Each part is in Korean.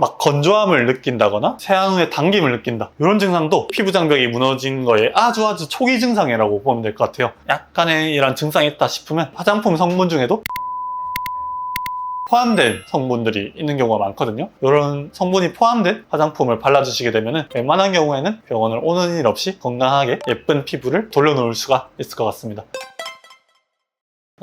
막 건조함을 느낀다거나 세안 후에 당김을 느낀다, 이런 증상도 피부 장벽이 무너진 거에 아주 초기 증상이라고 보면 될 것 같아요. 약간의 이런 증상이 있다 싶으면 화장품 성분 중에도 포함된 성분들이 있는 경우가 많거든요. 이런 성분이 포함된 화장품을 발라주시게 되면 웬만한 경우에는 병원을 오는 일 없이 건강하게 예쁜 피부를 돌려놓을 수가 있을 것 같습니다.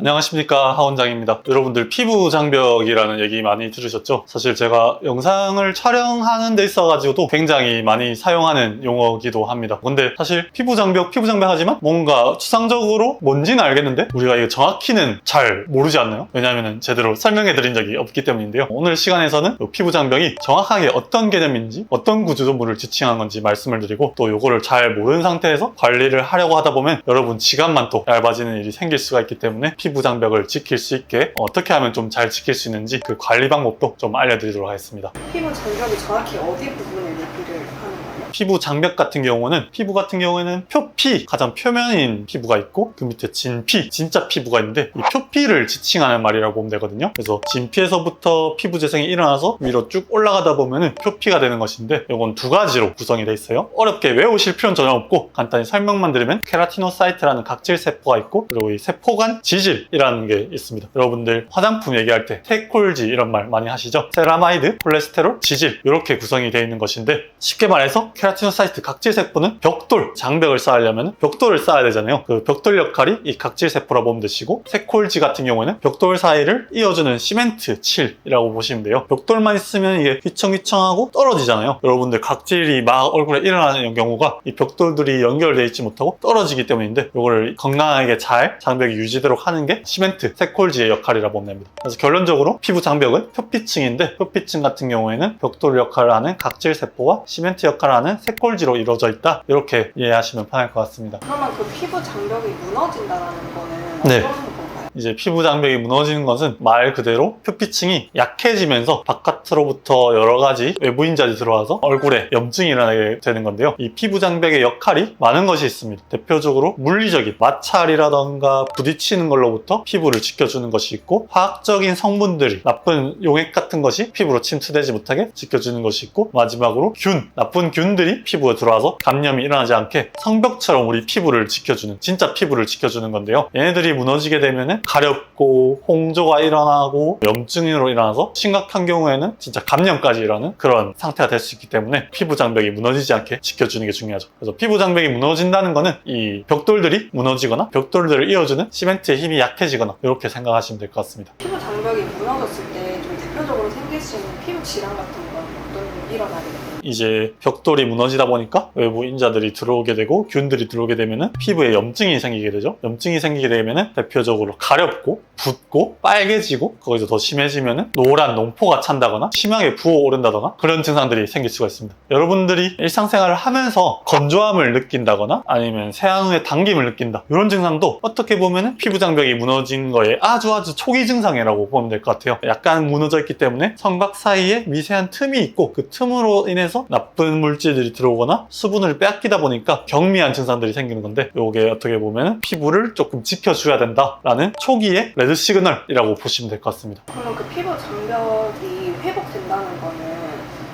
안녕하십니까, 하원장입니다. 여러분들 피부 장벽이라는 얘기 많이 들으셨죠? 사실 제가 영상을 촬영하는 데 있어가지고도 굉장히 많이 사용하는 용어기도 합니다. 근데 사실 피부 장벽 하지만 뭔가 추상적으로 뭔지는 알겠는데 우리가 이게 정확히는 잘 모르지 않나요? 왜냐하면 제대로 설명해 드린 적이 없기 때문인데요. 오늘 시간에서는 피부 장벽이 정확하게 어떤 개념인지, 어떤 구조물을 지칭한 건지 말씀을 드리고, 또 이거를 잘 모르는 상태에서 관리를 하려고 하다 보면 여러분 지갑만 또 얇아지는 일이 생길 수가 있기 때문에 피부 장벽을 지킬 수 있게 어떻게 하면 좀 잘 지킬 수 있는지 그 관리 방법도 좀 알려드리도록 하겠습니다. 피부 장벽이 정확히 어디 부분에 얘기를 하는 거예요? 피부 장벽 같은 경우에는 표피, 가장 표면인 피부가 있고 그 밑에 진피, 진짜 피부가 있는데 이 표피를 지칭하는 말이라고 보면 되거든요. 그래서 진피에서부터 피부 재생이 일어나서 위로 쭉 올라가다 보면은 표피가 되는 것인데, 이건 두 가지로 구성이 돼 있어요. 어렵게 외우실 필요는 전혀 없고 간단히 설명만 드리면 케라티노사이트라는 각질 세포가 있고, 그리고 이 세포간 지질이라는 게 있습니다. 여러분들 화장품 얘기할 때 테콜지 이런 말 많이 하시죠? 세라마이드, 콜레스테롤, 지질, 이렇게 구성이 되어 있는 것인데, 쉽게 말해서 케라티노사이트 각질 세포는 벽돌, 장벽을 쌓으려면 벽돌을 쌓아야 되잖아요. 그 벽돌 역할이 이 각질 세포라 보면 되시고, 세콜지 같은 경우에는 벽돌 사이를 이어주는 시멘트 칠이라고 보시면 돼요. 벽돌만 있으면 이게 휘청휘청하고 떨어지잖아요. 여러분들 각질이 막 얼굴에 일어나는 경우가 이 벽돌들이 연결되어 있지 못하고 떨어지기 때문인데, 이거를 건강하게 잘 장벽이 유지되도록 하는 게 시멘트, 세콜지의 역할이라 보면 됩니다. 그래서 결론적으로 피부 장벽은 표피층인데, 표피층 같은 경우에는 벽돌 역할을 하는 각질 세포와 시멘트 역할을 하는 세콜지로 이루어져 있다, 이렇게 이해하시면 편할 것 같습니다. 그러면 그 피부 장벽이 무너진다는 거는 네. 어떤 건가요? 이제 피부 장벽이 무너지는 것은 말 그대로 표피층이 약해지면서 바깥으로부터 여러 가지 외부 인자들이 들어와서 얼굴에 염증이 일어나게 되는 건데요. 이 피부 장벽의 역할이 많은 것이 있습니다. 대표적으로 물리적인 마찰이라던가 부딪히는 걸로부터 피부를 지켜주는 것이 있고, 화학적인 성분들이, 나쁜 용액 같은 것이 피부로 침투되지 못하게 지켜주는 것이 있고, 마지막으로 나쁜 균들이 피부에 들어와서 감염이 일어나지 않게 성벽처럼 우리 피부를 지켜주는, 진짜 피부를 지켜주는 건데요. 얘네들이 무너지게 되면은 가렵고 홍조가 일어나고 염증으로 일어나서 심각한 경우에는 진짜 감염까지 일어나는 그런 상태가 될 수 있기 때문에 피부 장벽이 무너지지 않게 지켜주는 게 중요하죠. 그래서 피부 장벽이 무너진다는 거는 이 벽돌들이 무너지거나 벽돌들을 이어주는 시멘트의 힘이 약해지거나, 이렇게 생각하시면 될 것 같습니다. 피부 장벽이 무너졌을 때 좀 대표적으로 생길 수 있는 피부 질환 같은 건 어떤 일어나게 돼요? 이제 벽돌이 무너지다 보니까 외부 인자들이 들어오게 되고 균들이 들어오게 되면은 피부에 염증이 생기게 되죠. 염증이 생기게 되면은 대표적으로 가렵고 붓고 빨개지고, 거기서 더 심해지면은 노란 농포가 찬다거나 심하게 부어오른다거나 그런 증상들이 생길 수가 있습니다. 여러분들이 일상생활을 하면서 건조함을 느낀다거나 아니면 세안 후에 당김을 느낀다, 이런 증상도 어떻게 보면은 피부 장벽이 무너진 거에 아주 초기 증상이라고 보면 될 것 같아요. 약간 무너져 있기 때문에 성각 사이에 미세한 틈이 있고, 그 틈으로 인해서 나쁜 물질들이 들어오거나 수분을 빼앗기다 보니까 경미한 증상들이 생기는 건데, 이게 어떻게 보면 피부를 조금 지켜줘야 된다라는 초기의 레드 시그널이라고 보시면 될 것 같습니다. 그러면 그 피부 장벽이 회복된다는 거는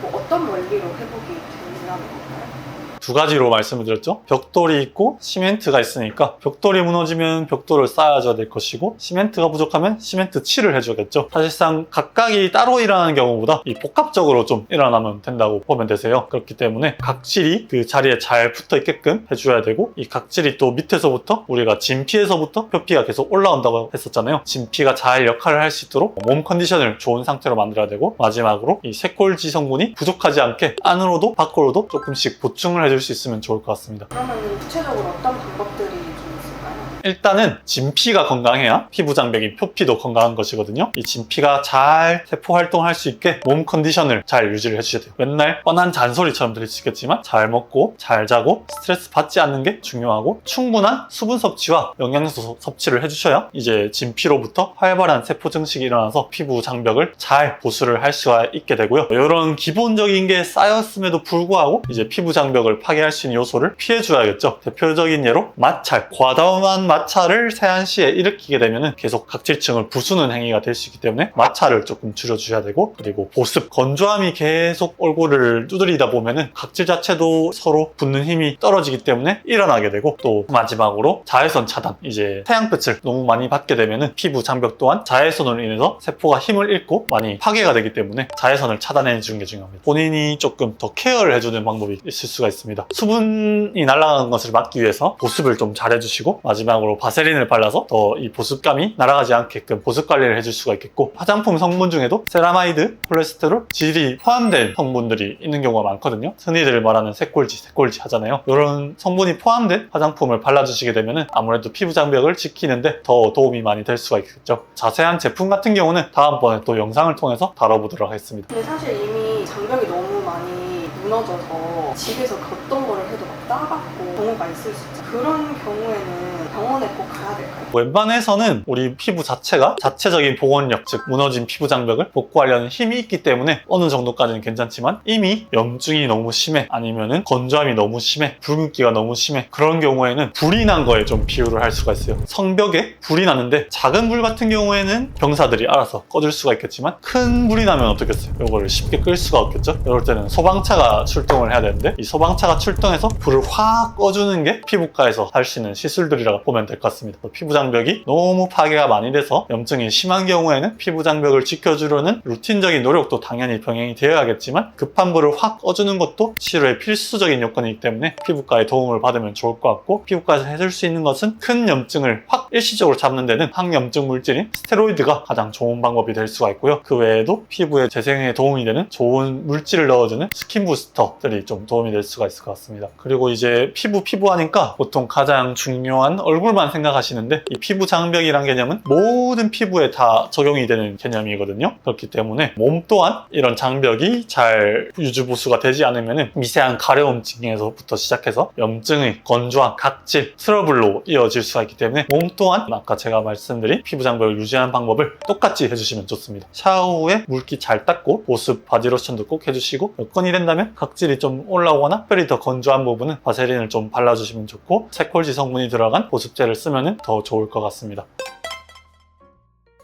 뭐 어떤 원리로 회복이 된다는 건가요? 두 가지로 말씀을 드렸죠. 벽돌이 있고 시멘트가 있으니까 벽돌이 무너지면 벽돌을 쌓아줘야 될 것이고, 시멘트가 부족하면 시멘트 칠을 해줘야겠죠. 사실상 각각이 따로 일어나는 경우보다 이 복합적으로 좀 일어나면 된다고 보면 되세요. 그렇기 때문에 각질이 그 자리에 잘 붙어 있게끔 해줘야 되고, 이 각질이 또 밑에서부터, 우리가 진피에서부터 표피가 계속 올라온다고 했었잖아요. 진피가 잘 역할을 할 수 있도록 몸 컨디션을 좋은 상태로 만들어야 되고, 마지막으로 이 세콜지 성분이 부족하지 않게 안으로도 밖으로도 조금씩 보충을 해줄 수 있으면 좋을 것 같습니다. 그러면 구체적으로 어떤 방법들이 좀 있을까요? 일단은 진피가 건강해야 피부 장벽인 표피도 건강한 것이거든요. 이 진피가 잘 세포 활동을 할 수 있게 몸 컨디션을 잘 유지를 해주셔야 돼요. 맨날 뻔한 잔소리처럼 들릴 수 있겠지만 잘 먹고 잘 자고 스트레스 받지 않는 게 중요하고, 충분한 수분 섭취와 영양소 섭취를 해주셔야 이제 진피로부터 활발한 세포 증식이 일어나서 피부 장벽을 잘 보수를 할 수가 있게 되고요. 이런 기본적인 게 쌓였음에도 불구하고 이제 피부 장벽을 파괴할 수 있는 요소를 피해줘야겠죠. 대표적인 예로 마찰, 과다한 마찰을 세안시에 일으키게 되면 계속 각질층을 부수는 행위가 될 수 있기 때문에 마찰을 조금 줄여주셔야 되고, 그리고 보습, 건조함이 계속 얼굴을 두드리다 보면은 각질 자체도 서로 붙는 힘이 떨어지기 때문에 일어나게 되고, 또 마지막으로 자외선 차단, 이제 태양빛을 너무 많이 받게 되면은 피부 장벽 또한 자외선으로 인해서 세포가 힘을 잃고 많이 파괴가 되기 때문에 자외선을 차단해 주는 게 중요합니다. 본인이 조금 더 케어를 해주는 방법이 있을 수가 있습니다. 수분이 날아가는 것을 막기 위해서 보습을 좀 잘 해주시고, 마지막으로 바세린을 발라서 더 이 보습감이 날아가지 않게끔 보습 관리를 해줄 수가 있겠고, 화장품 성분 중에도 세라마이드, 콜레스테롤, 질이 포함된 성분들이 있는 경우가 많거든요. 흔히들 말하는 새꼴지 하잖아요. 이런 성분이 포함된 화장품을 발라주시게 되면 아무래도 피부 장벽을 지키는데 더 도움이 많이 될 수가 있겠죠. 자세한 제품 같은 경우는 다음번에 또 영상을 통해서 다뤄보도록 하겠습니다. 근데 사실 이미 장벽이 너무 많이 무너져서 집에서 어떤 거를 해도 막 따갑고 경우가 있을 수 있죠. 그런 경우에는 병원에 꼭 가야 될까요? 웬만해서는 우리 피부 자체가 자체적인 복원력, 즉 무너진 피부 장벽을 복구하려는 힘이 있기 때문에 어느 정도까지는 괜찮지만, 이미 염증이 너무 심해, 아니면은 건조함이 너무 심해, 붉은기가 너무 심해, 그런 경우에는 불이 난 거에 좀 비유를 할 수가 있어요. 성벽에 불이 나는데 작은 불 같은 경우에는 병사들이 알아서 꺼줄 수가 있겠지만, 큰 불이 나면 어떻겠어요? 이거를 쉽게 끌 수가 없겠죠? 이럴 때는 소방차가 출동을 해야 되는데, 이 소방차가 출동해서 불을 확 꺼주는 게 피부과에서 할 수 있는 시술들이라고 보면 될 것 같습니다. 피부 장벽이 너무 파괴가 많이 돼서 염증이 심한 경우에는 피부 장벽을 지켜주려는 루틴적인 노력도 당연히 병행이 되어야겠지만, 급한 불을 확 꺼주는 것도 치료의 필수적인 요건이기 때문에 피부과의 도움을 받으면 좋을 것 같고, 피부과에서 해줄 수 있는 것은 큰 염증을 확 일시적으로 잡는 데는 항염증 물질인 스테로이드가 가장 좋은 방법이 될 수가 있고요. 그 외에도 피부의 재생에 도움이 되는 좋은 물질을 넣어주는 스킨 부스터들이 좀 도움이 될 수가 있을 것 같습니다. 그리고 이제 피부 하니까 보통 가장 중요한 얼굴만 생각하시는데, 이 피부 장벽이란 개념은 모든 피부에 다 적용이 되는 개념이거든요. 그렇기 때문에 몸 또한 이런 장벽이 잘 유지 보수가 되지 않으면 미세한 가려움증에서부터 시작해서 염증의 건조함, 각질, 트러블로 이어질 수가 있기 때문에 몸 또한 아까 제가 말씀드린 피부 장벽을 유지하는 방법을 똑같이 해주시면 좋습니다. 샤워 후에 물기 잘 닦고 보습 바디로션도 꼭 해주시고, 여건이 된다면 각질이 좀 올라오거나 특별히 더 건조한 부분은 바세린을 좀 발라주시면 좋고, 새콜지 성분이 들어간 보습제를 쓰면 더 좋을 것 같습니다.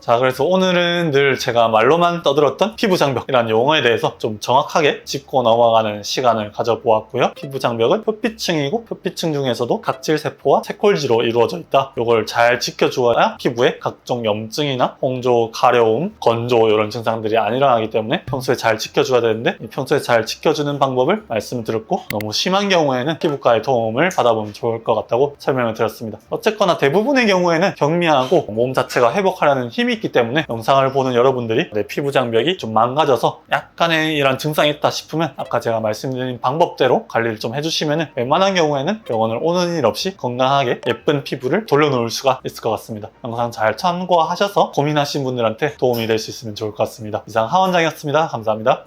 자, 그래서 오늘은 늘 제가 말로만 떠들었던 피부 장벽이라는 용어에 대해서 좀 정확하게 짚고 넘어가는 시간을 가져보았고요. 피부 장벽은 표피층이고, 표피층 중에서도 각질세포와 새콜지로 이루어져 있다. 이걸 잘 지켜주어야 피부에 각종 염증이나 홍조, 가려움, 건조 이런 증상들이 안 일어나기 때문에 평소에 잘 지켜줘야 되는데, 평소에 잘 지켜주는 방법을 말씀드렸고, 너무 심한 경우에는 피부과의 도움을 받아보면 좋을 것 같다고 설명을 드렸습니다. 어쨌거나 대부분의 경우에는 경미하고 몸 자체가 회복하려는 힘이 있기 때문에 영상을 보는 여러분들이 내 피부 장벽이 좀 망가져서 약간의 이런 증상이 있다 싶으면 아까 제가 말씀드린 방법대로 관리를 좀 해주시면 웬만한 경우에는 병원을 오는 일 없이 건강하게 예쁜 피부를 돌려놓을 수가 있을 것 같습니다. 영상 잘 참고하셔서 고민하신 분들한테 도움이 될 수 있으면 좋을 것 같습니다. 이상 하원장이었습니다. 감사합니다.